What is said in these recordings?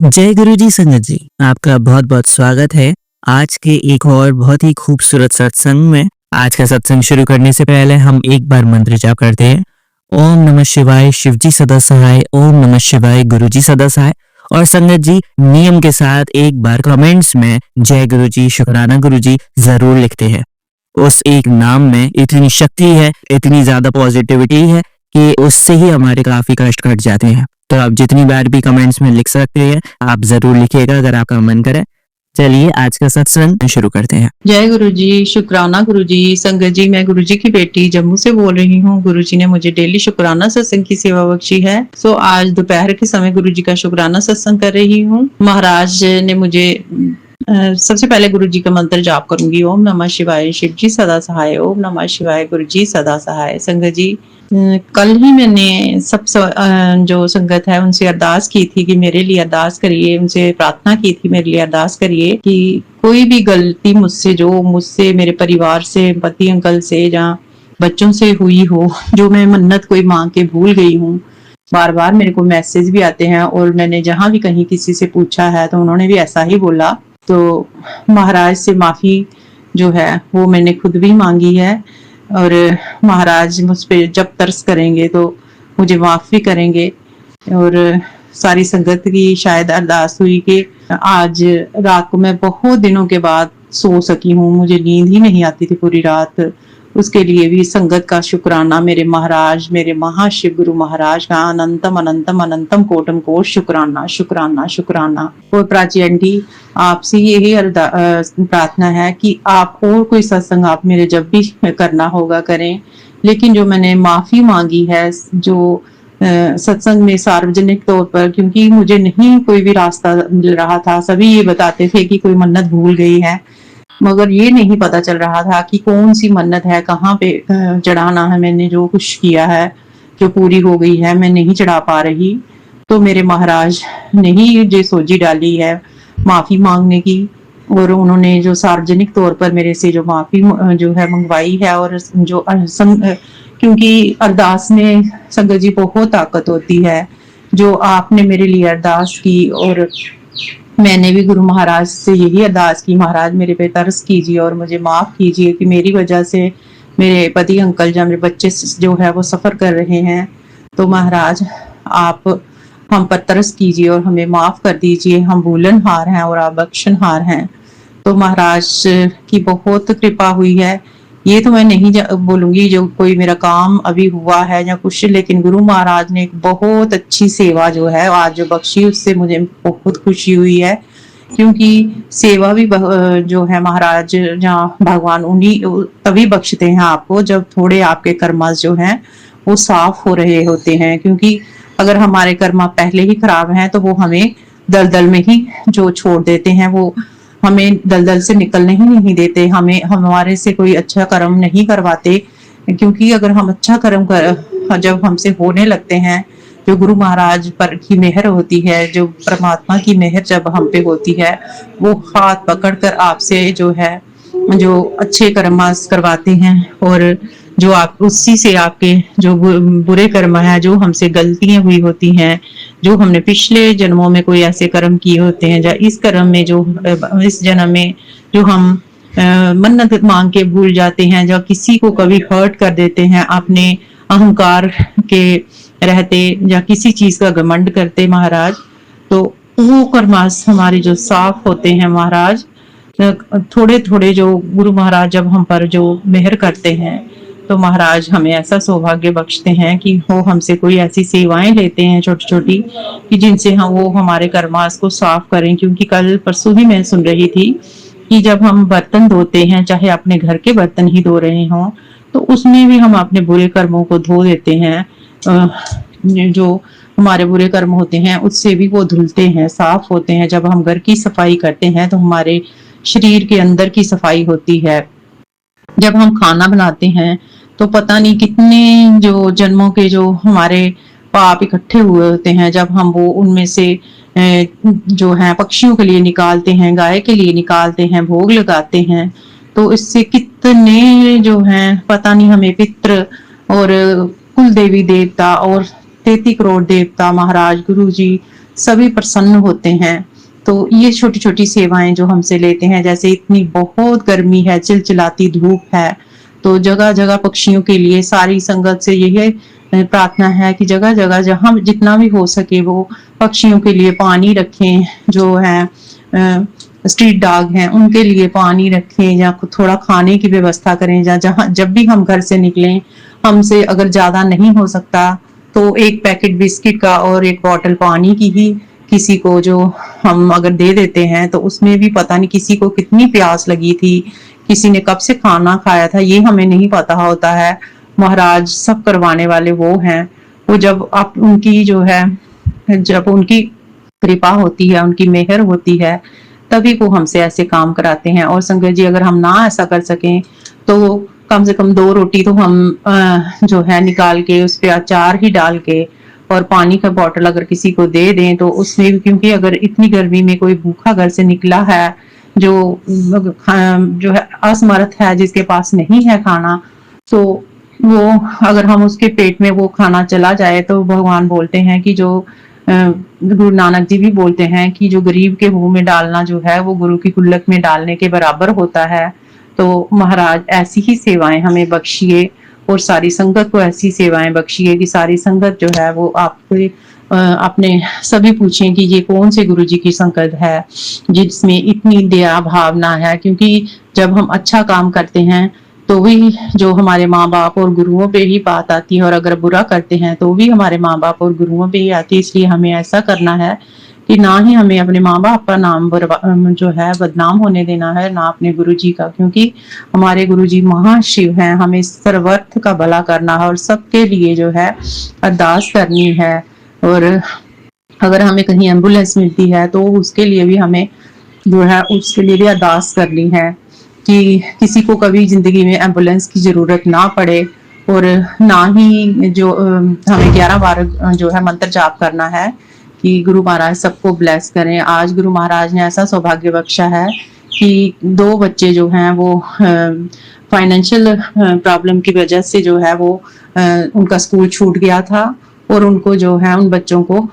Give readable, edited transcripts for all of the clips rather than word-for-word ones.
जय गुरु जी संगत जी, आपका बहुत बहुत स्वागत है आज के एक और बहुत ही खूबसूरत सत्संग में। आज का सत्संग शुरू करने से पहले हम एक बार मंत्र जाप करते हैं। ओम नमः शिवाय, शिव जी सदा सहाय। ओम नमः शिवाय, गुरु जी सदा सहाय। और संगत जी नियम के साथ एक बार कमेंट्स में जय गुरु जी, शुक्राना गुरु जी जरूर लिखते हैं। उस एक नाम में इतनी शक्ति है, इतनी ज्यादा पॉजिटिविटी है कि उससे ही हमारे काफी कष्ट कट जाते हैं। तो आप जितनी बार भी कमेंट्स में लिख सकते हैं, आप जरूर लिखिएगा अगर आपका मन करे। चलिए आज का सत्संग शुरू करते हैं। जय गुरु जी, शुक्राना गुरु जी। संगत जी, मैं गुरु जी की बेटी जम्मू से बोल रही हूँ। गुरु जी ने मुझे डेली शुक्राना सत्संग की सेवा बख्शी है। सो आज दोपहर के समय गुरु जी का शुक्राना सत्संग कर रही हूँ। महाराज ने मुझे सबसे पहले गुरु जी का मंत्र जाप करूंगी। ओम नमः शिवाय, शिव जी सदा सहाय। ओम नमः शिवाय, गुरु जी सदा सहाय। संगत जी, कल ही मैंने जो संगत है उनसे अरदास की थी कि मेरे लिए अरदास करिए, उनसे प्रार्थना की थी मेरे लिए अरदास करिए कि कोई भी गलती मुझसे मेरे परिवार से, पति अंकल से या बच्चों से हुई हो, जो मैं मन्नत कोई मांग के भूल गई हूँ। बार बार मेरे को मैसेज भी आते हैं और मैंने जहां भी कहीं किसी से पूछा है तो उन्होंने भी ऐसा ही बोला। तो महाराज से माफी जो है वो मैंने खुद भी मांगी है और महाराज मुझ पे जब तरस करेंगे तो मुझे माफ भी करेंगे। और सारी संगत की शायद अरदास हुई कि आज रात को मैं बहुत दिनों के बाद सो सकी हूँ। मुझे नींद ही नहीं आती थी पूरी रात। उसके लिए भी संगत का शुक्राना, मेरे महाराज, मेरे महाशिव गुरु महाराज का अनंतम अनंतम अनंतम कोटम कोट शुक्राना शुक्राना शुक्राना। और प्राची आंटी, आपसे यही प्रार्थना है कि आप और कोई सत्संग आप मेरे जब भी करना होगा करें, लेकिन जो मैंने माफी मांगी है जो सत्संग में सार्वजनिक तौर पर, क्योंकि मुझे नहीं कोई भी रास्ता मिल रहा था। सभी ये बताते थे कि कोई मन्नत भूल गई है, मगर ये नहीं पता चल रहा था कि कौन सी मन्नत है, कहाँ पे चढ़ाना है। मैंने जो कुछ किया है, जो पूरी हो गई है, मैं नहीं चढ़ा पा रही। तो मेरे महाराज ने ही ये सोची डाली है माफी मांगने की, और उन्होंने जो सार्वजनिक तौर पर मेरे से जो माफी जो है मंगवाई है। और जो क्योंकि अरदास में संगत जी बहुत ताकत होती है। जो आपने मेरे लिए अरदास की और मैंने भी गुरु महाराज से यही अरदास की, महाराज मेरे पे तरस कीजिए और मुझे माफ कीजिए कि मेरी वजह से मेरे पति अंकल या मेरे बच्चे जो है वो सफर कर रहे हैं। तो महाराज आप हम पर तरस कीजिए और हमें माफ कर दीजिए। हम भूलनहार हैं और आप बख्शनहार हैं। तो महाराज की बहुत कृपा हुई है। ये तो मैं नहीं बोलूंगी जो कोई मेरा काम अभी हुआ है या कुछ, लेकिन गुरु महाराज ने एक बहुत अच्छी सेवा जो है आज जो बख्शी, उससे मुझे बहुत खुशी हुई है। क्योंकि सेवा भी जो है महाराज जहाँ भगवान उन्हीं तभी बख्शते हैं आपको जब थोड़े आपके कर्मा जो हैं वो साफ हो रहे होते हैं। क्योंकि अगर हमारे कर्मा पहले ही खराब हैं तो वो हमें दलदल में ही जो छोड़ देते हैं, वो हमें दलदल से निकलने ही नहीं देते, हमें हमारे से कोई अच्छा कर्म नहीं करवाते। क्योंकि अगर हम अच्छा कर्म जब हमसे होने लगते हैं, जो गुरु महाराज पर की मेहर होती है, जो परमात्मा की मेहर जब हम पे होती है, वो हाथ पकड़कर आपसे जो है जो अच्छे कर्म करवाते हैं। और जो आप उसी से आपके जो बुरे कर्म है, जो हमसे गलतियां हुई होती हैं, जो हमने पिछले जन्मों में कोई ऐसे कर्म किए होते हैं, या इस कर्म में जो इस जन्म में जो हम मन्नत मांग के भूल जाते हैं, जो किसी को कभी हर्ट कर देते हैं अपने अहंकार के रहते या किसी चीज का घमंड करते महाराज, तो वो कर्मास हमारे जो साफ होते हैं महाराज। थोड़े थोड़े जो गुरु महाराज जब हम पर जो मेहर करते हैं तो महाराज हमें ऐसा सौभाग्य बख्शते हैं कि वो हमसे कोई ऐसी सेवाएं लेते हैं छोटी छोटी कि जिनसे हम वो हमारे कर्मास को साफ करें। क्योंकि कल परसों ही मैं सुन रही थी कि जब हम बर्तन धोते हैं, चाहे अपने घर के बर्तन ही धो रहे हों, तो उसमें भी हम अपने बुरे कर्मों को धो देते हैं। जो हमारे बुरे कर्म होते हैं उससे भी वो धुलते हैं, साफ होते हैं। जब हम घर की सफाई करते हैं तो हमारे शरीर के अंदर की सफाई होती है। जब हम खाना बनाते हैं तो पता नहीं कितने जो जन्मों के जो हमारे पाप इकट्ठे हुए होते हैं, जब हम वो उनमें से जो है पक्षियों के लिए निकालते हैं, गाय के लिए निकालते हैं, भोग लगाते हैं, तो इससे कितने जो हैं पता नहीं हमें पितृ और कुल देवी देवता और 33 करोड़ देवता महाराज गुरु जी सभी प्रसन्न होते हैं। तो ये छोटी-छोटी सेवाएँ जो हमसे लेते हैं, जैसे इतनी बहुत गर्मी है, चिलचिलाती धूप है, तो जगह-जगह पक्षियों के लिए सारी संगत से यही प्रार्थना है कि जगह-जगह जहाँ जितना भी हो सके वो पक्षियों के लिए पानी रखें, जो है स्ट्रीट डॉग हैं उनके लिए पानी रखें या थोड़ा खाने की व्यवस्था करें, जहाँ जब भी हम घर से निकलें, हमसे अगर ज़्यादा नहीं हो सकता तो एक पैकेट बिस्किट का और एक बॉटल पानी की ही किसी को जो हम अगर दे देते हैं, तो उसमें भी पता नहीं किसी को कितनी प्यास लगी थी, किसी ने कब से खाना खाया था, ये हमें नहीं पता होता है। महाराज सब करवाने वाले वो हैं। वो जब आप उनकी जो है, जब उनकी कृपा होती है, उनकी मेहर होती है, तभी वो हमसे ऐसे काम कराते हैं। और संगत जी, अगर हम ना ऐसा कर सकें तो कम से कम 2 रोटी तो हम जो है निकाल के उस पे अचार ही डाल के और पानी का बॉटल अगर किसी को दे दें, तो उसमें भी, क्योंकि अगर इतनी गर्मी में कोई भूखा घर से निकला है, जो है असमर्थ है, जिसके पास नहीं है खाना, तो वो अगर हम उसके पेट में वो खाना चला जाए, तो भगवान बोलते हैं कि जो गुरु नानक जी भी बोलते हैं कि जो गरीब के मुंह में डालना जो है वो गुरु की गुल्लक में डालने के बराबर होता है। तो महाराज ऐसी ही सेवाएं हमें बख्शिए और सारी संगत को ऐसी सेवाएं बख्शिए कि सारी संगत जो है वो आपके अपने सभी पूछें कि ये कौन से गुरु जी की संगत है जिसमें इतनी दया भावना है। क्योंकि जब हम अच्छा काम करते हैं तो भी जो हमारे माँ बाप और गुरुओं पे ही बात आती है, और अगर बुरा करते हैं तो भी हमारे माँ बाप और गुरुओं पे ही आती है। इसलिए हमें ऐसा करना है कि ना ही हमें अपने माँ बाप का नाम जो है बदनाम होने देना है, ना अपने गुरु जी का, क्योंकि हमारे गुरु जी महाशिव हैं। हमें सर्वर्थ का भला करना है और सबके लिए जो है अरदास करनी है। और अगर हमें कहीं एम्बुलेंस मिलती है तो उसके लिए भी हमें जो है उसके लिए भी अरदास करनी है कि किसी को कभी जिंदगी में एम्बुलेंस की जरूरत ना पड़े। और ना ही जो हमें 11 बार जो है मंत्र जाप करना है कि गुरु महाराज सबको ब्लेस करें। आज गुरु महाराज ने ऐसा सौभाग्य बख्शा है कि 2 बच्चे जो हैं वो फाइनेंशियल प्रॉब्लम की वजह से जो है वो उनका स्कूल छूट गया था, और उनको जो है उन बच्चों को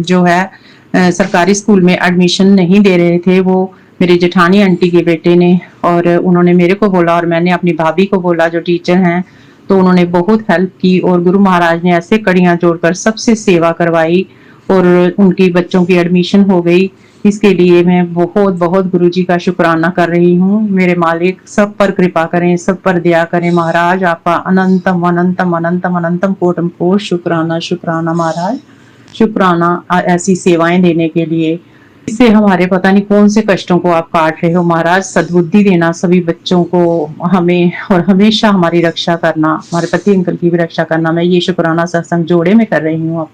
जो है सरकारी स्कूल में एडमिशन नहीं दे रहे थे। वो मेरी जेठानी आंटी के बेटे ने, और उन्होंने मेरे को बोला और मैंने अपनी भाभी को बोला जो टीचर हैं, तो उन्होंने बहुत हेल्प की और गुरु महाराज ने ऐसे कड़ियां जोड़कर सबसे सेवा करवाई और उनकी बच्चों की एडमिशन हो गई। इसके लिए मैं बहुत बहुत गुरु जी का शुक्राना कर रही हूँ। मेरे मालिक सब पर कृपा करें, सब पर दया करें। महाराज आपका अनंतम अनंतम अनंतम अनंतम कोटम कोट शुक्राना शुक्राना महाराज, शुक्राना ऐसी सेवाएं देने के लिए। इससे हमारे पता नहीं कौन से कष्टों को आप काट रहे हो महाराज। सद्बुद्धि देना सभी बच्चों को हमें, और हमेशा हमारी रक्षा करना, हमारे पति अंकल की भी रक्षा करना। मैं ये शुक्राना सत्संग जोड़े में कर रही हूँ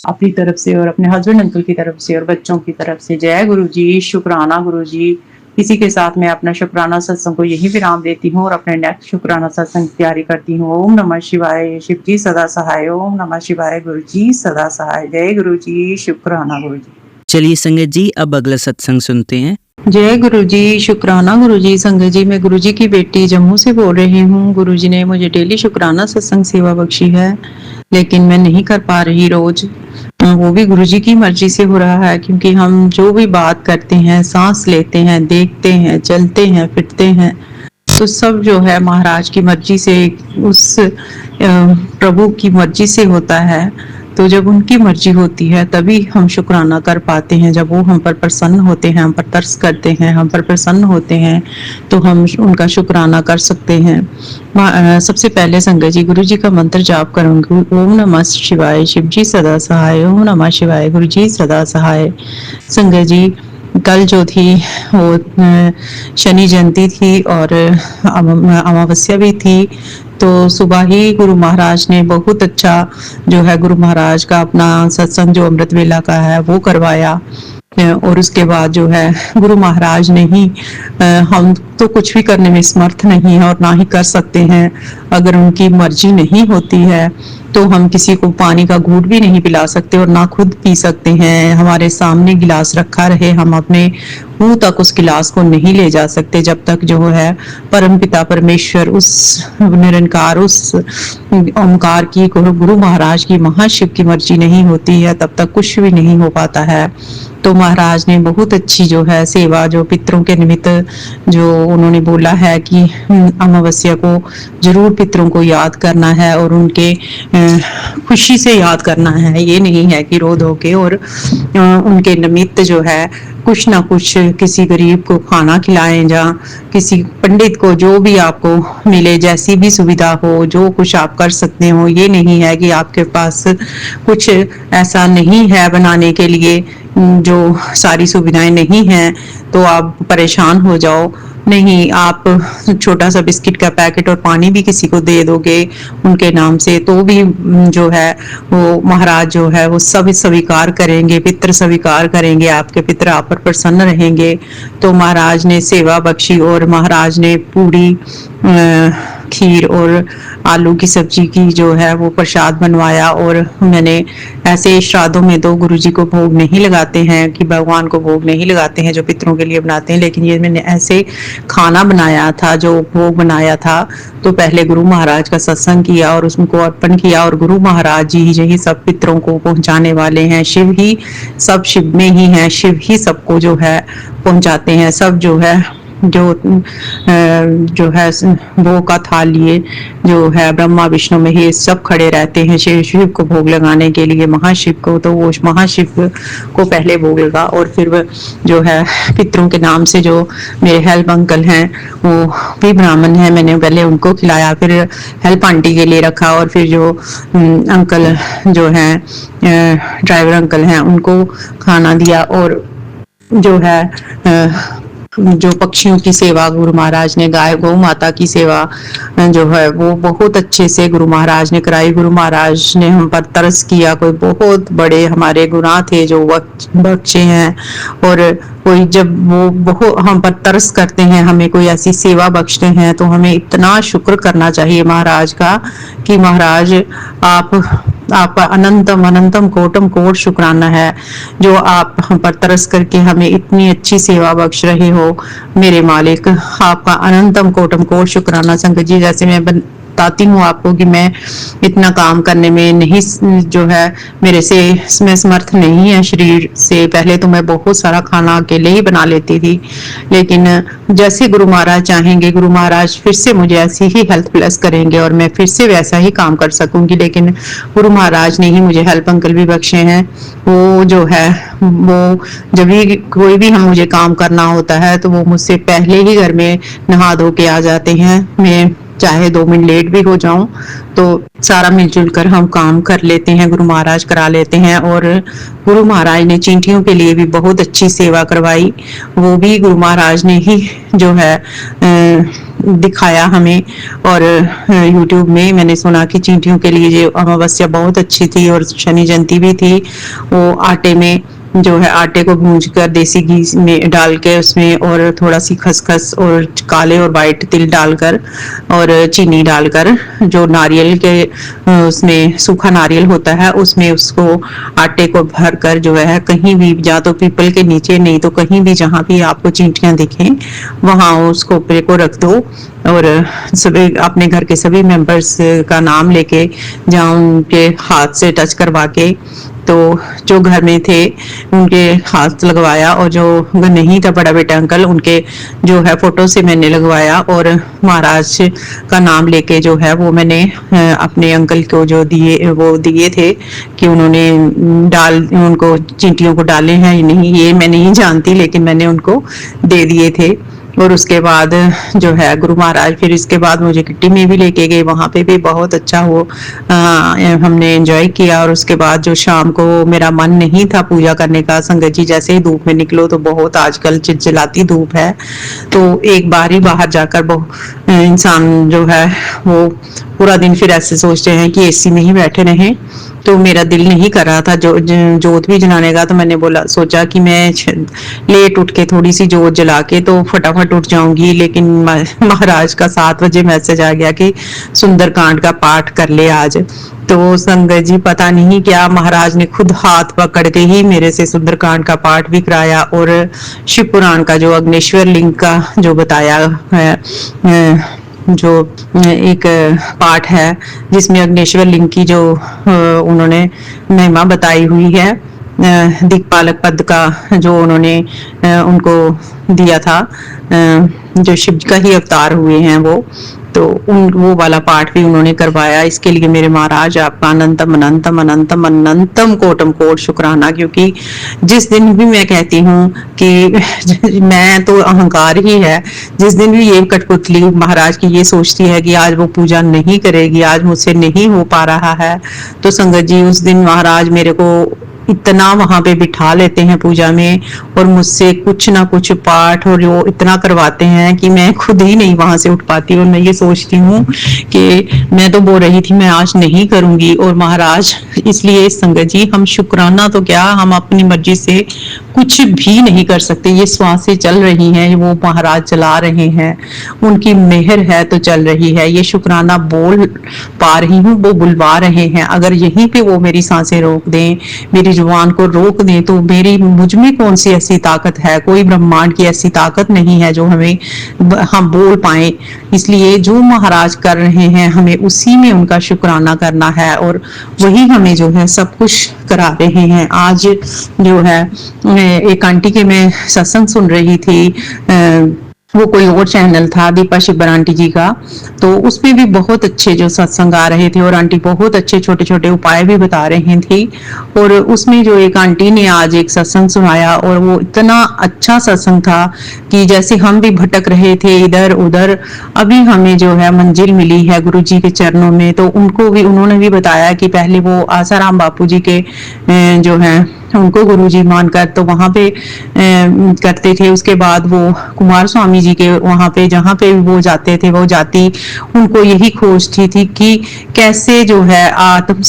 अपनी तरफ से और अपने हस्बैंड अंकल की तरफ से और बच्चों की तरफ से। जय गुरु जी, शुक्राना गुरु जी। इसी के साथ मैं अपना शुक्राना सत्संग को यही विराम देती हूँ और अपने नेक्स्ट शुक्राना सत्संग की तैयारी करती हूँ। ओम नमः शिवाय, शिव जी सदा सहाय। ओम नमः शिवाय, गुरु जी सदा सहाय। जय गुरु जी, शुक्राना गुरु जी। चलिए संगत जी, अब अगला सत्संग सुनते हैं। जय गुरु जी, शुक्राना गुरु जी। संगत जी, मैं गुरु जी की बेटी जम्मू से बोल रही हूँ। गुरु जी ने मुझे डेली शुक्राना सत्संग सेवा बख्शी है, लेकिन मैं नहीं कर पा रही रोज। वो भी गुरु जी की मर्जी से हो रहा है, क्योंकि हम जो भी बात करते हैं, सांस लेते हैं, देखते हैं, चलते हैं, फिरते हैं, तो सब जो है महाराज की मर्जी से, उस प्रभु की मर्जी से होता है। तो जब उनकी मर्जी होती है तभी हम शुक्राना कर पाते हैं। जब वो हम पर प्रसन्न होते हैं, हम पर तरस करते हैं, हम पर प्रसन्न होते हैं, तो हम उनका शुक्राना कर सकते हैं। सबसे पहले संगत जी गुरु जी का मंत्र जाप करूंगी। ओम नमः शिवाय, शिव जी सदा सहाय। ओम नमः शिवाय, गुरु जी सदा सहाय। संगत जी, कल जो थी वो शनि जयंती थी और अमावस्या भी थी, तो सुबह ही गुरु महाराज ने बहुत अच्छा जो है गुरु महाराज का अपना सत्संग जो अमृत वेला का है वो करवाया। और उसके बाद जो है गुरु महाराज ने ही, हम तो कुछ भी करने में समर्थ नहीं है और ना ही कर सकते हैं। अगर उनकी मर्जी नहीं होती है तो हम किसी को पानी का घूंट भी नहीं पिला सकते और ना खुद पी सकते हैं। हमारे सामने गिलास रखा रहे, हम अपने मुंह तक उस गिलास को नहीं ले जा सकते जब तक जो है परम पिता परमेश्वर, उस निरंकार, उस ओमकार की, गुरु महाराज की, महाशिव की मर्जी नहीं होती है, तब तक कुछ भी नहीं हो पाता है। तो महाराज ने बहुत अच्छी जो है सेवा, जो पितरों के निमित्त जो उन्होंने बोला है कि अमावस्या को जरूर पितरों को याद करना है और उनके खुशी से याद करना है। ये नहीं है कि रो धो के, और उनके निमित्त जो है कुछ ना कुछ किसी गरीब को खाना खिलाएं, या किसी पंडित को, जो भी आपको मिले, जैसी भी सुविधा हो, जो कुछ आप कर सकते हो। ये नहीं है कि आपके पास कुछ ऐसा नहीं है बनाने के लिए, जो सारी सुविधाएं नहीं हैं, तो आप परेशान हो जाओ। नहीं, आप छोटा सा बिस्किट का पैकेट और पानी भी किसी को दे दोगे उनके नाम से, तो भी जो है वो महाराज जो है वो सब स्वीकार करेंगे, पितृ स्वीकार करेंगे, आपके पितृ आप पर प्रसन्न रहेंगे। तो महाराज ने सेवा बख्शी और महाराज ने पूरी खीर और आलू की सब्जी की जो है वो प्रसाद बनवाया। और मैंने ऐसे श्राद्धों में तो गुरुजी को भोग नहीं लगाते हैं, कि भगवान को भोग नहीं लगाते हैं जो पितरों के लिए बनाते हैं, लेकिन ये मैंने ऐसे खाना बनाया था, जो भोग बनाया था। तो पहले गुरु महाराज का सत्संग किया और उसको अर्पण किया, और गुरु महाराज जी ही सब पितरों को पहुंचाने वाले हैं। शिव ही सब शिव में ही है, शिव ही सबको जो है पहुंचाते हैं। सब जो है जो है वो का थाल लिए जो है ब्रह्मा विष्णु में ही सब खड़े रहते हैं शिव को भोग लगाने के लिए, महाशिव को। तो वो महाशिव को पहले भोग लगा, और फिर जो है पितरों के नाम से जो मेरे हेल्प अंकल हैं वो भी ब्राह्मण हैं, मैंने पहले उनको खिलाया, फिर हेल्प आंटी के लिए रखा, और फिर जो अंकल जो है ड्राइवर अंकल हैं उनको खाना दिया। और जो है जो पक्षियों की सेवा गुरु महाराज ने, गाय गौ माता की सेवा जो है वो बहुत अच्छे से गुरु महाराज ने कराई। गुरु महाराज ने हम पर तरस किया, कोई बहुत बड़े हमारे गुनाह थे जो बख्शे हैं, और कोई जब वो बहुत हम पर तरस करते हैं, हमें कोई ऐसी सेवा बख्शते हैं, तो हमें इतना शुक्र करना चाहिए महाराज का कि महाराज आपका अनंतम अनंतम कोटम कोट शुक्राना है, जो आप हम पर तरस करके हमें इतनी अच्छी सेवा बख्श रहे हो। मेरे मालिक, आपका अनंतम कोटम कोट शुक्राना। संगत जी, जैसे मैं बताती हूँ आपको कि मैं इतना काम करने में नहीं, जो है मेरे से मैं समर्थ नहीं है शरीर से। पहले तो मैं बहुत सारा खाना अकेले ही बना लेती थी, लेकिन जैसे गुरु महाराज चाहेंगे, गुरु महाराज फिर से मुझे ऐसी ही हेल्थ प्लस करेंगे और मैं फिर से वैसा ही काम कर सकूंगी। लेकिन गुरु महाराज ने ही मुझे हेल्प अंकल भी बख्शे हैं। वो जो है वो जब भी कोई भी हम मुझे काम करना होता है तो वो मुझसे पहले ही घर में नहा धो के आ जाते हैं। मैं चाहे 2 मिनट लेट भी हो जाऊं तो सारा मिलजुल कर हम काम कर लेते हैं, गुरु महाराज करा लेते हैं। और गुरु महाराज ने चींटियों के लिए भी बहुत अच्छी सेवा करवाई, वो भी गुरु महाराज ने ही जो है दिखाया हमें। और YouTube में मैंने सुना कि चींटियों के लिए जो अमावस्या बहुत अच्छी थी और शनि जयंती भी थी। वो आटे में जो है आटे को भूंज कर देसी घी में डाल के उसमें और थोड़ा सी खसखस और काले और वाइट तिल डालकर और चीनी डालकर, जो नारियल के उसमें सूखा नारियल होता है उसमें उसको आटे को भर कर जो है कहीं भी, या तो पीपल के नीचे, नहीं तो कहीं भी जहां भी आपको चींटियां दिखें वहां उस कोपरे को रख दो। और सभी अपने घर के सभी मेंबर्स का नाम लेके जहाँ उनके हाथ से टच करवा के, तो जो घर में थे उनके हाथ लगवाया, और जो नहीं था बड़ा बेटा अंकल उनके जो है फोटो से मैंने लगवाया। और महाराज का नाम लेके जो है वो मैंने अपने अंकल को जो दिए थे कि उन्होंने उनको चींटियों को डाले हैं या नहीं ये मैं नहीं जानती, लेकिन मैंने उनको दे दिए थे। और उसके बाद जो है गुरु महाराज फिर इसके बाद मुझे किट्टी में भी लेके गए, वहां पे भी बहुत अच्छा वो हमने एंजॉय किया। और उसके बाद जो शाम को मेरा मन नहीं था पूजा करने का, संगत जी जैसे ही धूप में निकलो तो बहुत आजकल चिलचिलाती धूप है, तो एक बार ही बाहर जाकर इंसान जो है वो पूरा दिन फिर ऐसे सोचते हैं कि एसी में ही बैठे रहें। तो मेरा दिल नहीं कर रहा था जोत भी जलाने का, तो मैंने सोचा कि मैं लेट उठ के थोड़ी सी जोत जला के तो फटाफट घूंघट उठ जाऊंगी, लेकिन महाराज का 7 बजे मैसेज आ गया कि सुंदरकांड का पाठ कर ले आज। तो संगत जी पता नहीं क्या महाराज ने खुद हाथ पकड़ के ही मेरे से सुंदरकांड का पाठ भी कराया, और शिव पुराण का जो अग्नेश्वर लिंग का जो बताया है, जो एक पाठ है जिसमें अग्नेश्वर लिंग की जो उन्होंने महिमा बताई हुई है, दिक्पालक पद का जो उन्होंने उनको दिया था, जो शिव का ही अवतार हुए हैं तो वो वाला पाठ भी उन्होंने करवाया। इसके लिए मेरे महाराज आपका अनंतम अनंतम अनंतम अनंतम कोटम कोट शुक्राना, क्योंकि जिस दिन भी मैं कहती हूँ कि मैं तो अहंकार ही है, जिस दिन भी ये कठपुतली महाराज की ये सोचती है कि आज वो पूजा नहीं करेगी, आज मुझसे नहीं हो पा रहा है, तो संगत जी उस दिन महाराज मेरे को इतना वहां पे बिठा लेते हैं पूजा में, और मुझसे कुछ ना कुछ पाठ और जो इतना करवाते हैं कि मैं खुद ही नहीं वहां से उठ पाती, और मैं ये सोचती हूँ कि मैं तो बोल रही थी मैं आज नहीं करूंगी, और महाराज इसलिए संगत जी हम शुक्राना तो क्या, हम अपनी मर्जी से कुछ भी नहीं कर सकते। ये श्वासें चल रही हैं, वो महाराज चला रहे हैं, उनकी मेहर है तो चल रही है। ये शुक्राना बोल पा रही हूँ, वो बुलवा रहे हैं। अगर यहीं पे वो मेरी सांसें रोक दें, मेरी जुबान को रोक दें, तो मेरी मुझ में कौन सी ऐसी ताकत है? कोई ब्रह्मांड की ऐसी ताकत नहीं है जो हम बोल पाए। इसलिए जो महाराज कर रहे हैं हमें उसी में उनका शुक्राना करना है, और वही हमें जो है सब कुछ करा रहे हैं। आज जो है एक आंटी के मैं सत्संग सुन रही थी, वो कोई और चैनल था दीपा शिब्बर आंटी जी का, तो उसमें भी बहुत अच्छे जो सत्संग आ रहे थे, और आंटी बहुत अच्छे छोटे छोटे उपाय भी बता रही थी। और उसमें जो एक आंटी ने आज एक सत्संग सुनाया, और वो इतना अच्छा सत्संग था कि जैसे हम भी भटक रहे थे इधर उधर, अभी हमें जो है मंजिल मिली है गुरु जी के चरणों में। तो उन्होंने भी बताया कि पहले वो आसाराम बापू जी के जो है उनको गुरुजी मानकर तो वहां पे करते थे। उसके बाद वो कुमार स्वामी जी के वहां पे जहाँ पे वो जाते थे, वो जाती उनको यही खोज थी कि कैसे जो है आत्म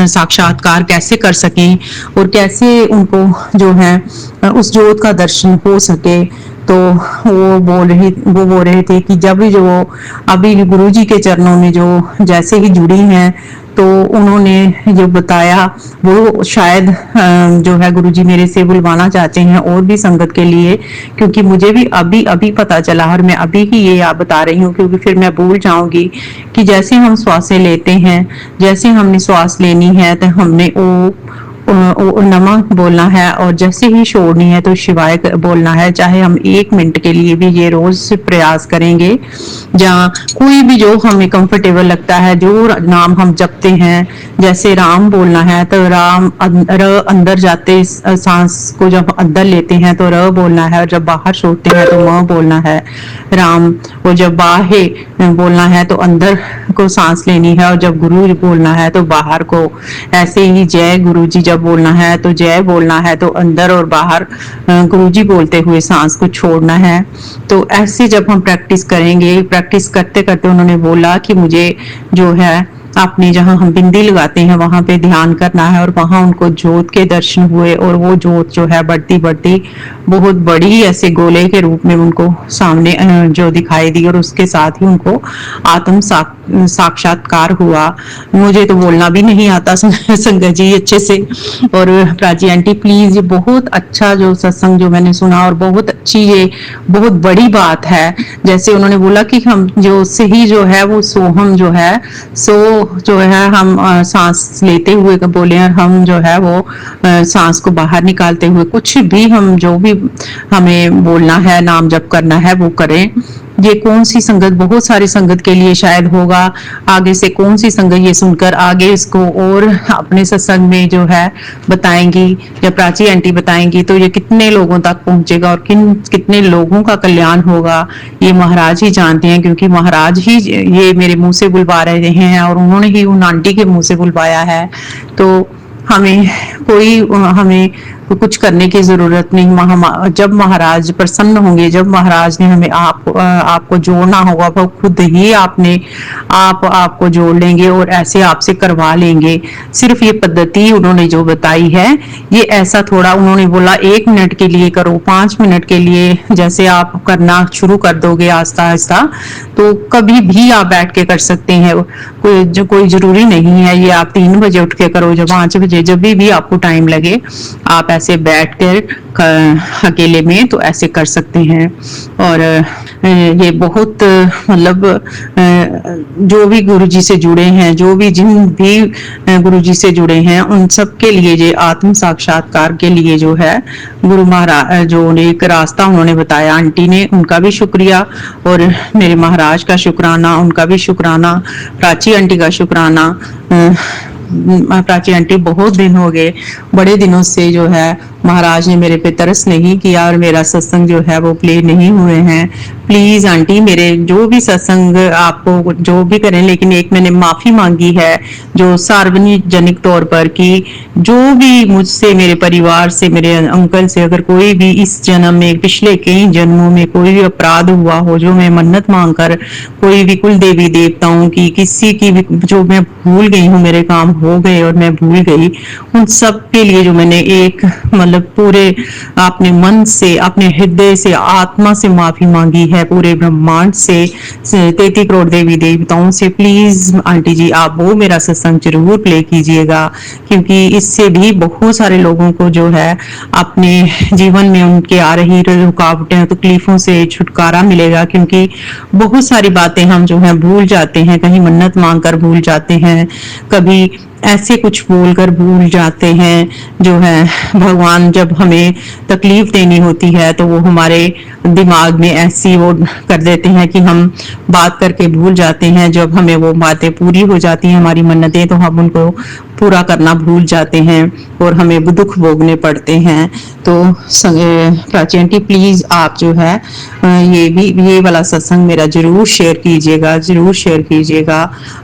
साक्षात्कार कैसे कर सकें, और कैसे उनको जो है उस ज्योत का दर्शन हो सके। तो वो बोल रहे थे कि जब जो अभी गुरुजी के चरणों में जो जैसे ही जुड़ी हैं, तो उन्होंने जो बताया वो शायद जो है गुरुजी मेरे से बुलवाना चाहते हैं और भी संगत के लिए, क्योंकि मुझे भी अभी पता चला, और मैं अभी ही ये आप बता रही हूँ, क्योंकि फिर मैं भूल जाऊंगी कि जैसे हम श्वासें लेते हैं, जैसे हमने श्वास लेनी है तो हमने ओ नमः बोलना है, और जैसे ही छोड़नी है तो शिवाय बोलना है। चाहे हम 1 मिनट के लिए भी ये रोज से प्रयास करेंगे, जहाँ कोई भी जो हमें कंफर्टेबल लगता है, जो नाम हम जपते हैं, जैसे राम बोलना है तो राम, अंदर जाते सांस को जब अंदर लेते हैं तो र बोलना है, और जब बाहर छोड़ते हैं तो म बोलना है राम, और जब बाहर बोलना है तो अंदर को सांस लेनी है, और जब गुरु बोलना है तो बाहर को। ऐसे ही जय गुरु जी जब बोलना है तो जय बोलना है, तो अंदर और बाहर गुरुजी बोलते हुए सांस को छोड़ना है। तो ऐसे जब हम प्रैक्टिस करेंगे, प्रैक्टिस करते करते उन्होंने बोला कि मुझे जो है आपने जहां हम बिंदी लगाते हैं वहां पे ध्यान करना है, और वहां उनको ज्योत के दर्शन हुए, और वो ज्योत जो है बढ़ती बढ़ती बहुत बड़ी ऐसे गोले के रूप में उनको सामने जो दिखाई दी, और उसके साथ ही उनको आत्म साक्षात्कार हुआ। मुझे तो बोलना भी नहीं आता संगत जी अच्छे से। और प्राची आंटी प्लीज, ये बहुत अच्छा जो सत्संग जो मैंने सुना, और बहुत अच्छी ये बहुत बड़ी बात है। जैसे उन्होंने बोला कि हम जो सही जो है वो सोहम जो है, सो जो है हम सांस लेते हुए बोले, और हम जो है वो सांस को बाहर निकालते हुए कुछ भी हम जो भी हमें बोलना है, नाम जप करना है वो करें। ये कौन सी संगत, बहुत सारी संगत के लिए शायद होगा, आगे से कौन सी संगत ये सुनकर आगे इसको और अपने सत्संग में जो है बताएंगी, या प्राची आंटी बताएंगी, तो ये कितने लोगों तक पहुंचेगा और कितने लोगों का कल्याण होगा, ये महाराज ही जानते हैं। क्योंकि महाराज ही ये मेरे मुंह से बुलवा रहे हैं, और उन्होंने ही उन आंटी के मुंह से बुलवाया है। तो हमें कुछ करने की जरूरत नहीं। जब महाराज प्रसन्न होंगे, जब महाराज ने हमें आपको जोड़ना होगा, वो खुद ही आपको जोड़ लेंगे और ऐसे आपसे करवा लेंगे। सिर्फ ये पद्धति उन्होंने जो बताई है, ये ऐसा थोड़ा उन्होंने बोला 1 मिनट के लिए करो, 5 मिनट के लिए जैसे आप करना शुरू कर दोगे आहिस्ता आहिस्ता, तो कभी भी आप बैठ के कर सकते हैं। कोई जरूरी नहीं है ये आप 3 बजे उठ के करो, जब 5 बजे, जब भी आपको टाइम लगे आप ऐसे बैठ कर अकेले में तो ऐसे कर सकते हैं। और ये बहुत मतलब जो भी गुरुजी से जुड़े हैं, जो भी जिन भी गुरुजी से जुड़े हैं, उन सब के लिए ये आत्म साक्षात्कार के लिए जो है गुरु महाराज जो एक रास्ता उन्होंने बताया, आंटी ने, उनका भी शुक्रिया, और मेरे महाराज का शुक्राना, उनका भी शुक्राना, प्राची आंटी का शुक्राना। प्राची आंटी बहुत दिन हो गए, बड़े दिनों से जो है महाराज ने मेरे पे तरस नहीं किया और मेरा सत्संग जो है वो प्ले नहीं हुए हैं। प्लीज आंटी, मेरे जो भी सत्संग आपको जो भी करें, लेकिन एक मैंने माफी मांगी है जो सार्वजनिक तौर पर, कि जो भी मुझसे, मेरे परिवार से, मेरे अंकल से अगर कोई भी इस जन्म में, पिछले कई जन्मों में कोई भी अपराध हुआ हो, जो मैं मन्नत मांगकर कोई भी कुल देवी देवताओं की, किसी की भी जो मैं भूल गई हूँ, मेरे काम हो गए और मैं भूल गई, उन सब के लिए जो मैंने एक मतलब पूरे अपने मन से, अपने हृदय से, आत्मा से माफी मांगी है, पूरे ब्रह्मांड से 33 करोड़ देवी देवताओं से, प्लीज आंटी जी आप वो मेरा सत्संग जरूर प्ले कीजिएगा, क्योंकि इससे भी बहुत सारे लोगों को जो है अपने जीवन में उनके आ रही रुकावटें, तकलीफों से छुटकारा मिलेगा। क्योंकि बहुत सारी बातें हम जो है भूल जाते हैं, कहीं मन्नत मांगकर भूल जाते हैं, कभी ऐसे कुछ बोलकर भूल जाते हैं। जो है भगवान जब हमें तकलीफ देनी होती है तो वो हमारे दिमाग में ऐसी वो कर देते हैं कि हम बात करके भूल जाते हैं। जब हमें वो बातें पूरी हो जाती हैं, हमारी मन्नतें, तो हम उनको पूरा करना भूल जाते हैं और हमें दुख भोगने पड़ते हैं। तो प्राची आंटी प्लीज आप जो है ये वाला सत्संग मेरा जरूर शेयर कीजिएगा, जरूर शेयर कीजिएगा।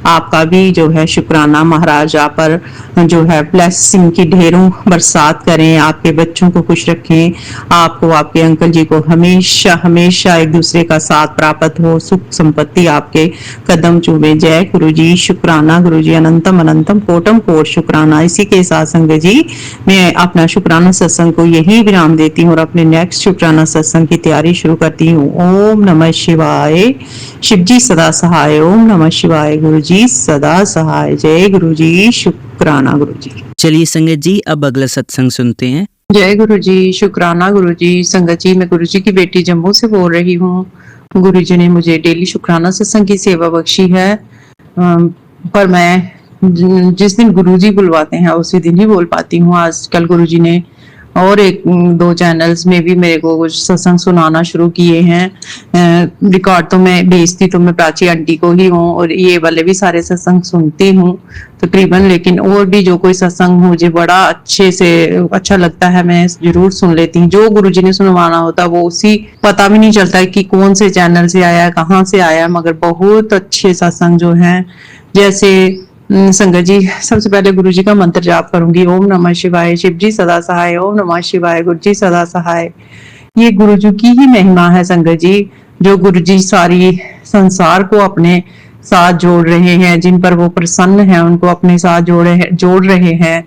आपका भी जो है शुक्राना, महाराज आप पर जो है ब्लेसिंग की ढेरों बरसात करें, आपके बच्चों को खुश रखें, आपको, आपके अंकल जी को हमेशा हमेशा एक दूसरे का साथ प्राप्त हो, सुख संपत्ति आपके कदम चूमे। जय गुरु जी, शुक्राना गुरु जी, अनंतम अनंतम कोटम कोट शुक्राना। इसी के साथ संगत जी मैं अपना शुक्राना सत्संग को यही विराम देती हूँ और अपने नेक्स्ट शुक्राना सत्संग की तैयारी शुरू करती हूँ। ओम नमः शिवाय, शिव जी सदा सहाय। ओम नमः शिवाय, गुरु जी सदा सहाय। जय गुरु जी, शुक्राना गुरु जी। चलिए संगत जी अब अगला सत्संग सुनते हैं। जय गुरु जी, शुक्राना गुरु जी। संगत जी मैं गुरु जी की बेटी जम्मू से बोल रही हूँ। गुरु जी ने मुझे डेली शुक्राना सत्संग की सेवा बख्शी है, पर मैं जिस दिन गुरु जी बुलवाते हैं उसी दिन ही बोल पाती हूँ। आजकल गुरु जी ने और 1-2 चैनल्स में भी मेरे को कुछ सत्संग सुनाना शुरू किए हैं। रिकॉर्ड तो मैं भेजती तो मैं प्राची आंटी को ही हूँ और ये वाले भी सारे सत्संग सुनती हूँ तकरीबन, लेकिन और भी जो कोई सत्संग मुझे बड़ा अच्छा लगता है मैं जरूर सुन लेती हूँ। जो गुरुजी ने सुनवाना होता है वो उसी, पता भी नहीं चलता कि कौन से चैनल से आया, कहाँ से आया, मगर बहुत अच्छे सत्संग जो हैं। जैसे संगत जी सबसे पहले गुरु जी का मंत्र जाप करूंगी। ओम नमः शिवाय, शिव जी सदा सहाय। ओम नमः शिवाय, गुरु जी सदा सहाय। ये गुरु जी की ही महिमा है संगत जी, जो गुरु जी सारी संसार को अपने साथ जोड़ रहे हैं, जिन पर वो प्रसन्न है उनको अपने साथ जोड़ रहे हैं।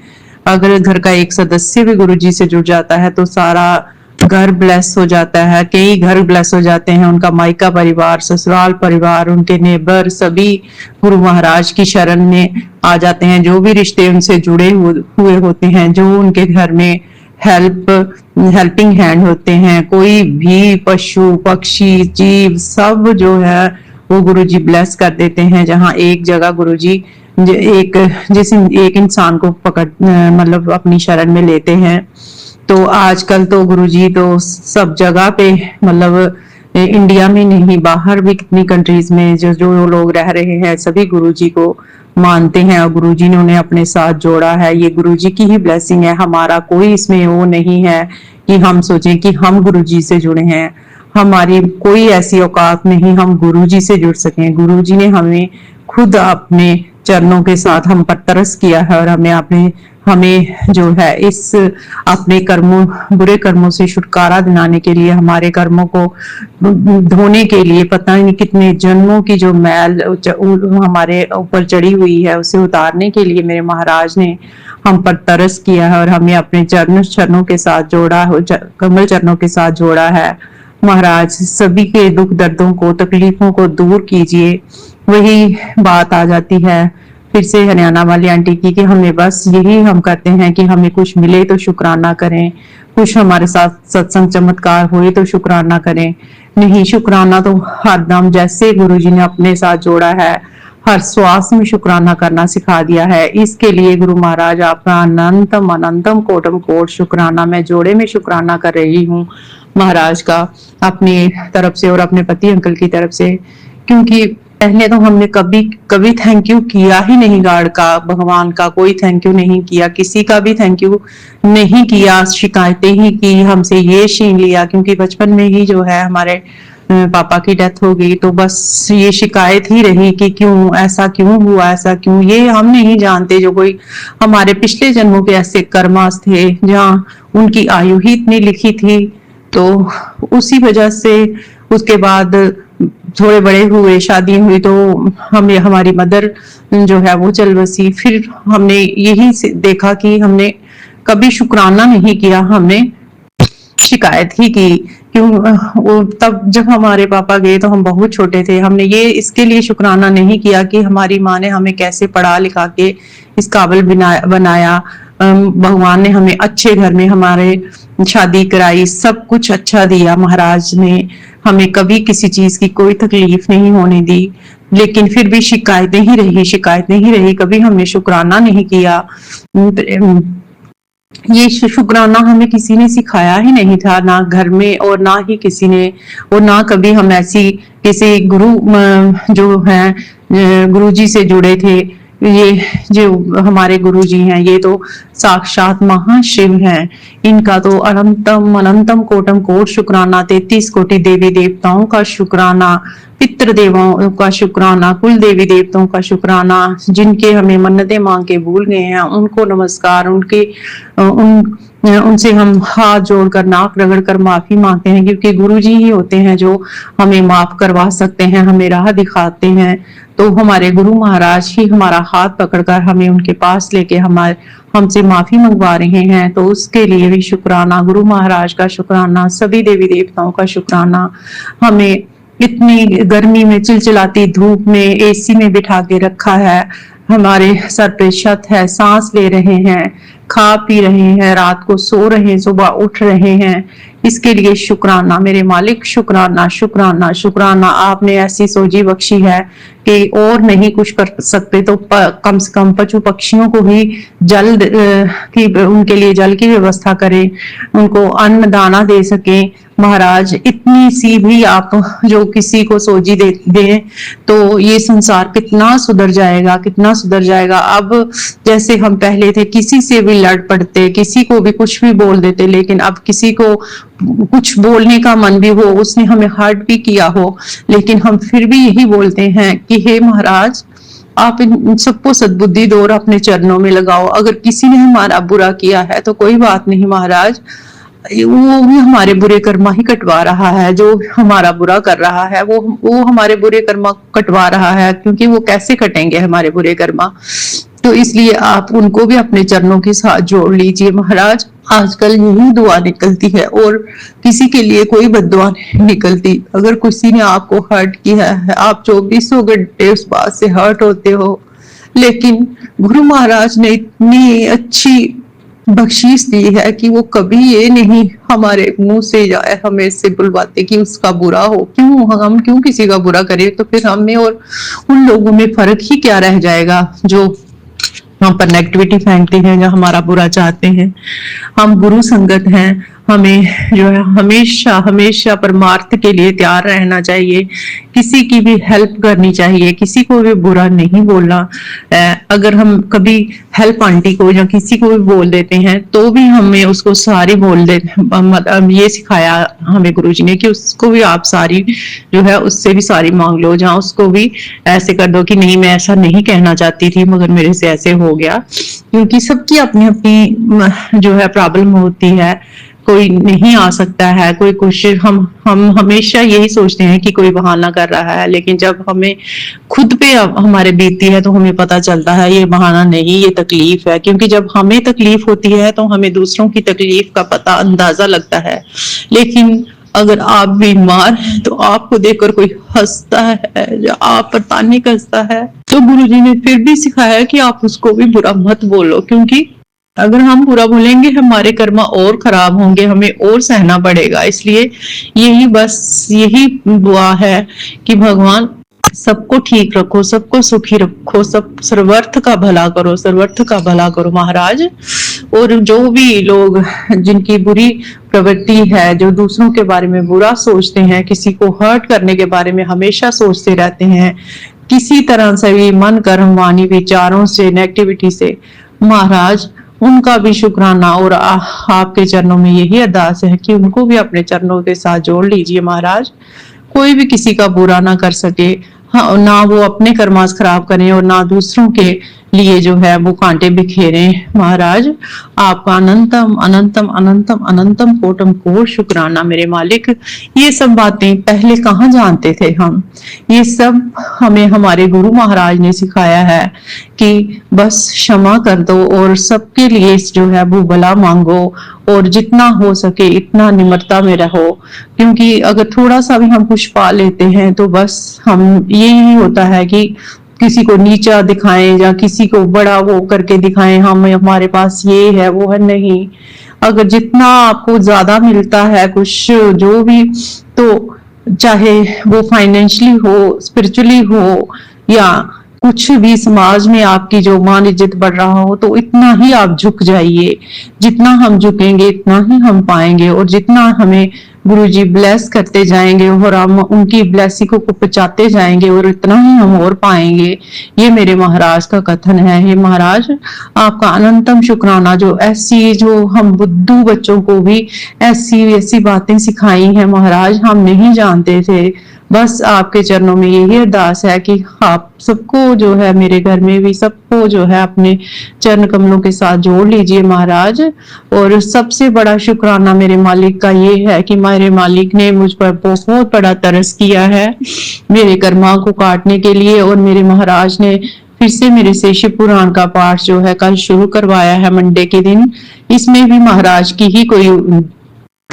अगर घर का एक सदस्य भी गुरु जी से जुड़ जाता है तो सारा घर ब्लेस हो जाता है, कई घर ब्लेस हो जाते हैं। उनका मायका परिवार, ससुराल परिवार, उनके नेबर सभी गुरु महाराज की शरण में आ जाते हैं। जो भी रिश्ते उनसे जुड़े हुए होते हैं, जो उनके घर में हेल्पिंग हैंड होते हैं, कोई भी पशु पक्षी जीव सब जो है वो गुरुजी ब्लेस कर देते हैं। जहाँ एक जगह गुरुजी एक इंसान को पकड़ मतलब अपनी शरण में लेते हैं, तो आजकल तो गुरुजी तो सब जगह पे, मतलब इंडिया में नहीं बाहर भी कितनी कंट्रीज में जो लोग रह रहे हैं सभी गुरुजी को मानते हैं और गुरुजी ने उन्हें अपने साथ जोड़ा है। ये गुरुजी की ही ब्लेसिंग है, हमारा कोई इसमें वो नहीं है कि हम सोचें कि हम गुरुजी से जुड़े हैं। हमारी कोई ऐसी औकात नहीं हम गुरुजी से जुड़ सकें। गुरुजी ने हमें खुद अपने चरणों के साथ हम पर तरस किया है और हमें जो है इस अपने कर्मों बुरे कर्मों से छुटकारा दिलाने के लिए, हमारे कर्मों को धोने के लिए, पता नहीं कितने जन्मों की जो मैल हमारे ऊपर चढ़ी हुई है उसे उतारने के लिए मेरे महाराज ने हम पर तरस किया है और हमें अपने चरणों के साथ जोड़ा, कमल चरणों के साथ जोड़ा है। महाराज सभी के दुख दर्दों को, तकलीफों को दूर कीजिए। वही बात आ जाती है फिर से हरियाणा वाली आंटी की कि हमें बस यही हम करते हैं कि हमें कुछ मिले तो शुक्राना करें, कुछ हमारे साथ सत्संग चमत्कार हुए तो शुक्राना करें। नहीं, शुक्राना तो हरदम जैसे गुरुजी ने अपने साथ जोड़ा है, हर श्वास में शुक्राना करना सिखा दिया है। इसके लिए गुरु महाराज आपका अनंतम अनंतम कोटम कोट शुक्राना, मैं जोड़े में शुक्राना कर रही हूँ महाराज का, अपनी तरफ से और अपने पति अंकल की तरफ से। क्योंकि पहले तो हमने कभी थैंक यू किया ही नहीं, गॉड का, भगवान का कोई थैंक यू नहीं किया, किसी का भी थैंक यू नहीं किया। शिकायतें ही की, हमसे ये छीन लिया, क्योंकि बचपन में ही जो है हमारे पापा की डेथ हो गई, तो बस ये शिकायत ही रही कि क्यों ऐसा, क्यों हुआ ऐसा, क्यों। ये हम नहीं जानते, जो कोई हमारे पिछले जन्मों के ऐसे कर्मास थे जहाँ उनकी आयु ही इतनी लिखी थी, तो उसी वजह से उसके बाद थोड़े बड़े हुए, शादी हुई, तो हमें हमारी मदर जो है वो चल बसी। फिर हमने यही देखा कि हमने कभी शुक्राना नहीं किया, हमने शिकायत ही की। क्यों, तब जब हमारे पापा गए तो हम बहुत छोटे थे, हमने ये इसके लिए शुक्राना नहीं किया कि हमारी माँ ने हमें कैसे पढ़ा लिखा के इस काबिल बनाया, भगवान ने हमें अच्छे घर में हमारे शादी कराई, सब कुछ अच्छा दिया। महाराज ने हमें कभी किसी चीज की कोई तकलीफ नहीं होने दी, लेकिन फिर भी शिकायतें ही रही, कभी हमने शुक्राना नहीं किया। ये शुक्राना हमें किसी ने सिखाया ही नहीं था, ना घर में और ना ही किसी ने, और ना कभी हम ऐसी किसी गुरु जो है गुरुजी से जुड़े थे। ये जो हमारे गुरुजी हैं ये तो साक्षात महाशिव हैं, इनका तो अनंतम अनंतम कोटम कोट शुक्राना, 33 कोटि देवी देवताओं का शुक्राना, पितृ देवों का शुक्राना, कुल देवी देवताओं का शुक्राना, जिनके हमें मन्नतें मांग के भूल गए हैं उनको नमस्कार, उनसे हम हाथ जोड़कर, नाक रगड़ कर माफी मांगते हैं, क्योंकि गुरुजी ही होते हैं जो हमें माफ करवा सकते हैं, हमें राह दिखाते हैं। तो हमारे गुरु महाराज ही हमारा हाथ पकड़कर हमें उनके पास लेके हमसे माफी मंगवा रहे हैं, तो उसके लिए भी शुक्राना, गुरु महाराज का शुक्राना, सभी देवी देवताओं का शुक्राना। हमें इतनी गर्मी में, चिलचिलाती धूप में एसी में बिठा के रखा है, हमारे सर पे छत है, सांस ले रहे हैं, खा पी रहे हैं, रात को सो रहे हैं, सुबह उठ रहे हैं, इसके लिए शुक्राना मेरे मालिक, शुक्राना शुक्राना शुक्राना। आपने ऐसी सोजी बख्शी है कि और नहीं कुछ कर सकते तो कम से कम पशु पक्षियों को भी उनके लिए जल की व्यवस्था करें, उनको अन्न दाना दे सके। महाराज इतनी सी भी आप जो किसी को सोजी दें तो ये संसार कितना सुधर जाएगा, कितना सुधर जाएगा। अब जैसे हम पहले थे, किसी से भी लड़ पड़ते, किसी को भी कुछ भी बोल देते, लेकिन अब किसी को कुछ बोलने का मन भी हो, उसने हमें हर्ट भी किया हो, लेकिन हम फिर भी यही बोलते हैं कि हे महाराज आप इन सबको सद्बुद्धि दो और अपने चरणों में लगाओ। अगर किसी ने हमारा बुरा किया है तो कोई बात नहीं महाराज, वो भी हमारे बुरे कर्मा ही कटवा रहा है, जो हमारा बुरा कर रहा है वो हमारे बुरे कर्मा कटवा रहा है, क्योंकि वो कैसे कटेंगे हमारे बुरे कर्मा। तो इसलिए आप उनको भी अपने चरणों के साथ जोड़ लीजिए महाराज। आजकल यही दुआ निकलती है और किसी के लिए कोई बद्दुआ नहीं निकलती। अगर किसी ने आपको हर्ट किया है, आप 24 घंटे उस बात से हर्ट होते हो, लेकिन गुरु महाराज ने इतनी अच्छी बख्शीश दी है कि वो कभी ये नहीं हमारे मुंह से जाए, हमें इससे बुलवाते कि उसका बुरा हो। हम क्यों किसी का बुरा करें? तो फिर हमें और उन लोगों में फर्क ही क्या रह जाएगा जो हम पर नेगेटिविटी फेंकते हैं, जो हमारा बुरा चाहते हैं। हम गुरु संगत हैं, हमें जो है हमेशा हमेशा परमार्थ के लिए तैयार रहना चाहिए, किसी की भी हेल्प करनी चाहिए, किसी को भी बुरा नहीं बोलना। अगर हम कभी हेल्प आंटी को या किसी को भी बोल देते हैं तो भी हमें उसको सारी बोल दे, मतलब ये सिखाया हमें गुरुजी ने कि उसको भी आप सारी जो है उससे भी सारी मांग लो, जहाँ उसको भी ऐसे कर दो कि नहीं मैं ऐसा नहीं कहना चाहती थी मगर मेरे से ऐसे हो गया। क्योंकि सबकी अपनी अपनी जो है प्रॉब्लम होती है, कोई नहीं आ सकता है, कोई कुछ हम हमेशा यही सोचते हैं कि कोई बहाना कर रहा है, लेकिन जब हमें खुद पे हमारे बीतती है तो हमें पता चलता है ये बहाना नहीं, ये तकलीफ है। क्योंकि जब हमें तकलीफ होती है तो हमें दूसरों की तकलीफ का पता अंदाजा लगता है, लेकिन अगर आप बीमार हैं तो आपको देखकर कोई हंसता है या आप पर ताने कसता है तो गुरुजी ने फिर भी सिखाया कि आप उसको भी बुरा मत बोलो, क्योंकि अगर हम बुरा बोलेंगे हमारे कर्म और खराब होंगे, हमें और सहना पड़ेगा। इसलिए यही दुआ है कि भगवान सबको ठीक रखो, सबको सुखी रखो, सब सर्वर्थ का भला करो, सर्वर्थ का भला करो महाराज। और जो भी लोग जिनकी बुरी प्रवृत्ति है, जो दूसरों के बारे में बुरा सोचते हैं, किसी को हर्ट करने के बारे में हमेशा सोचते रहते हैं, किसी तरह से भी मन कर्म वाणी विचारों से, नेगेटिविटी से, महाराज उनका भी शुक्राना। और आपके चरणों में यही अरदास है कि उनको भी अपने चरणों के साथ जोड़ लीजिए महाराज। कोई भी किसी का बुरा ना कर सके, हाँ, ना वो अपने कर्मास खराब करें और ना दूसरों के लिए जो है वो कांटे बिखेरें। महाराज आपका अनंतम अनंतम अनंतम अनंतम कोटम कोट शुक्राना मेरे मालिक। ये सब बातें पहले कहाँ जानते थे हम, ये सब हमें हमारे गुरु महाराज ने सिखाया है कि बस क्षमा कर दो और सबके लिए जो है वो भला मांगो और जितना हो सके इतना निम्रता में रहो। क्योंकि अगर थोड़ा सा भी हम कुछ पा लेते हैं तो बस हम यही होता है कि किसी को नीचा दिखाएं या किसी को बड़ा वो करके दिखाएं, हम हमारे पास ये है वो है, नहीं। अगर जितना आपको ज्यादा मिलता है कुछ जो भी, तो चाहे वो फाइनेंशियली हो, स्पिरिचुअली हो या कुछ भी समाज में आपकी जो मान इज्जत बढ़ रहा हो, तो इतना ही आप झुक जाइए। जितना हम झुकेंगे इतना ही हम पाएंगे, और जितना हमें गुरुजी ब्लेस करते जाएंगे और हम उनकी ब्लेसिंग को पहुंचाते जाएंगे और इतना ही हम और पाएंगे। ये मेरे महाराज का कथन है। हे महाराज आपका अनंतम शुक्राना, जो ऐसी जो हम बुद्धू बच्चों को भी ऐसी ऐसी बातें सिखाई हैं महाराज, हम नहीं जानते थे। बस आपके चरणों में यही अरदास है कि आप सबको जो है मेरे घर में भी सबको जो है अपने चरण कमलों के साथ जोड़ लीजिए महाराज। और सबसे बड़ा शुक्राना मेरे मालिक का ये है कि मेरे मालिक ने मुझ पर बहुत बड़ा तरस किया है मेरे कर्मा को काटने के लिए, और मेरे महाराज ने फिर से मेरे से शिव पुराण का पाठ जो है कल शुरू करवाया है मंडे के दिन। इसमें भी महाराज की ही कोई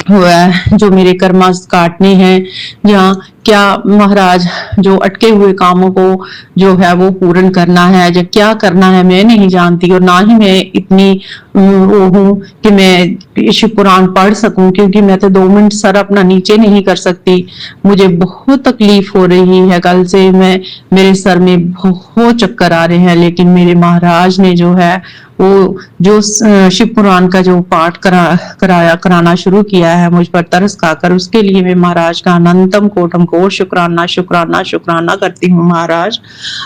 हुआ है जो मेरे कर्मा काटने हैं, या क्या महाराज जो अटके हुए कामों को जो है वो पूर्ण करना है, या क्या करना है मैं नहीं जानती। और ना ही मैं इतनी वो हूँ कि मैं शिव पुराण पढ़ सकूं, क्योंकि मैं तो 2 मिनट सर अपना नीचे नहीं कर सकती। मुझे बहुत तकलीफ हो रही है, कल से मेरे सर में बहुत चक्कर आ रहे हैं। लेकिन मेरे महाराज ने जो है वो जो शिव पुराण का जो पाठ कराना शुरू किया है मुझ पर तरस खाकर, उसके लिए मैं महाराज का अनंतम कोटम कोट शुक्राना शुक्राना शुक्राना करती हूँ। महाराज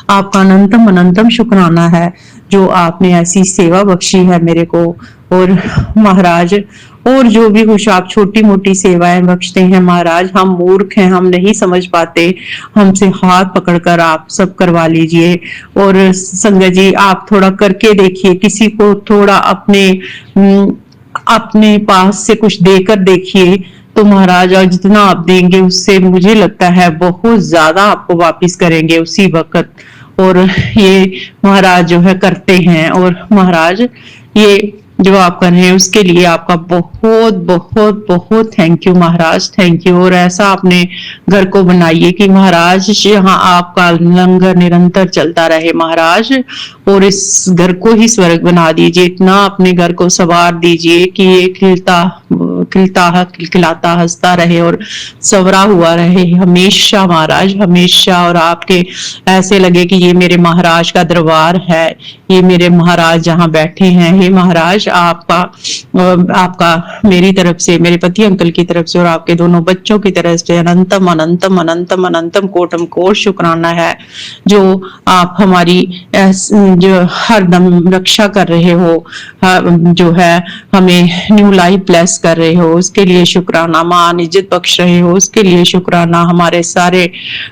आपका अनंतम अनंतम शुक्राना है जो आपने ऐसी सेवा बख्शी है मेरे को। और महाराज और जो भी कुछ आप छोटी मोटी सेवाएं बख्शते हैं महाराज, हम मूर्ख हैं, हम नहीं समझ पाते, हमसे हाथ पकड़कर आप सब करवा लीजिए। और संगत जी आप थोड़ा करके देखिए, किसी को थोड़ा अपने पास से कुछ देकर देखिए, तो महाराज और जितना आप देंगे उससे मुझे लगता है बहुत ज्यादा आपको वापिस करेंगे उसी वक्त। और ये महाराज जो है करते हैं। और महाराज ये जो आप कर रहे हैं उसके लिए आपका बहुत बहुत बहुत thank you Maharaj, thank you. और ऐसा अपने घर को बनाइए कि महाराज यहाँ आपका लंगर निरंतर चलता रहे महाराज, और इस घर को ही स्वर्ग बना दीजिए। इतना अपने घर को सवार दीजिए कि ये खिलखिलाता हंसता रहे और सवरा हुआ रहे हमेशा महाराज, हमेशा। और आपके ऐसे लगे कि ये मेरे महाराज का दरबार है, ये मेरे महाराज जहाँ बैठे हैं। हे महाराज, आपका मेरी तरफ से, मेरे पति अंकल की तरफ से और आपके दोनों बच्चों की तरफ से अनंतम अनंतम अनंतम अनंतम कोटम कोट शुक्राना है, जो आप हमारी जो हरदम रक्षा कर रहे हो, जो है हमें न्यू लाइफ ब्लेस कर रहे हो, उसके लिए शुक्राना। मान इज्जत बख्श रहे हो, उसके लिए शुक्राना। हमारे सारे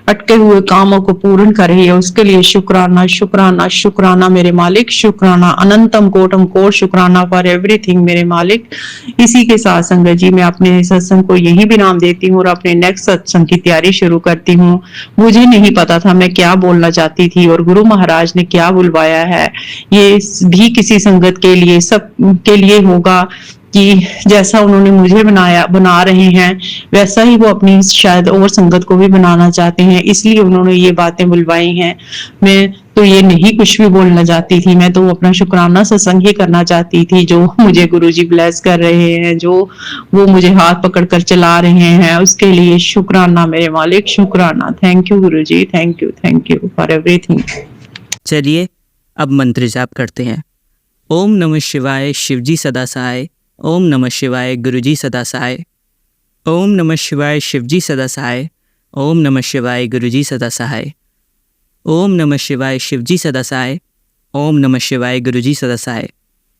अटके हुए कामों को पूर्ण कर रही है, उसके लिए शुक्राना शुक्राना शुक्राना मेरे मालिक, शुक्राना अनंतम कोटम कोट शुक्राना फॉर एवरीथिंग मेरे मालिक। इसी के साथ संगत जी मैं अपने सत्संग को यही विराम देती हूँ और अपने नेक्स्ट सत्संग की तैयारी शुरू करती हूँ। मुझे नहीं पता था मैं क्या बोलना चाहती थी और गुरु महाराज ने क्या बुलवाया है। ये भी किसी संगत के लिए, सब के लिए होगा कि जैसा उन्होंने मुझे बना रहे हैं वैसा ही वो अपनी शायद और संगत को भी बनाना चाहते हैं, इसलिए उन्होंने ये बातें बुलवाई हैं। मैं तो ये नहीं कुछ भी बोलना चाहती थी, मैं तो अपना शुक्राना सत्संग ही करना चाहती थी, जो मुझे गुरुजी ब्लेस कर रहे हैं, जो वो मुझे हाथ पकड़ कर चला रहे हैं, उसके लिए शुक्राना मेरे मालिक, शुक्राना। Thank you Guruji, thank you for everything. चलिए अब मंत्र जाप करते हैं। ओम नमः शिवाय शिवजी सदा सहाय। ओम नमः शिवाय गुरुजी सदा सहाय। ओम नमः शिवाय शिवजी सदा सहाय। ओम नमः शिवाय गुरुजी सदा सहाय। ओम नमः शिवाय शिवजी सदा सहाय। ओम नमः शिवाय गुरुजी सदा सहाय।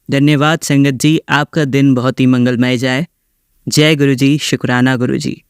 धन्यवाद संगत जी, आपका दिन बहुत ही मंगलमय जाए। जय गुरुजी, शुक्राना गुरुजी।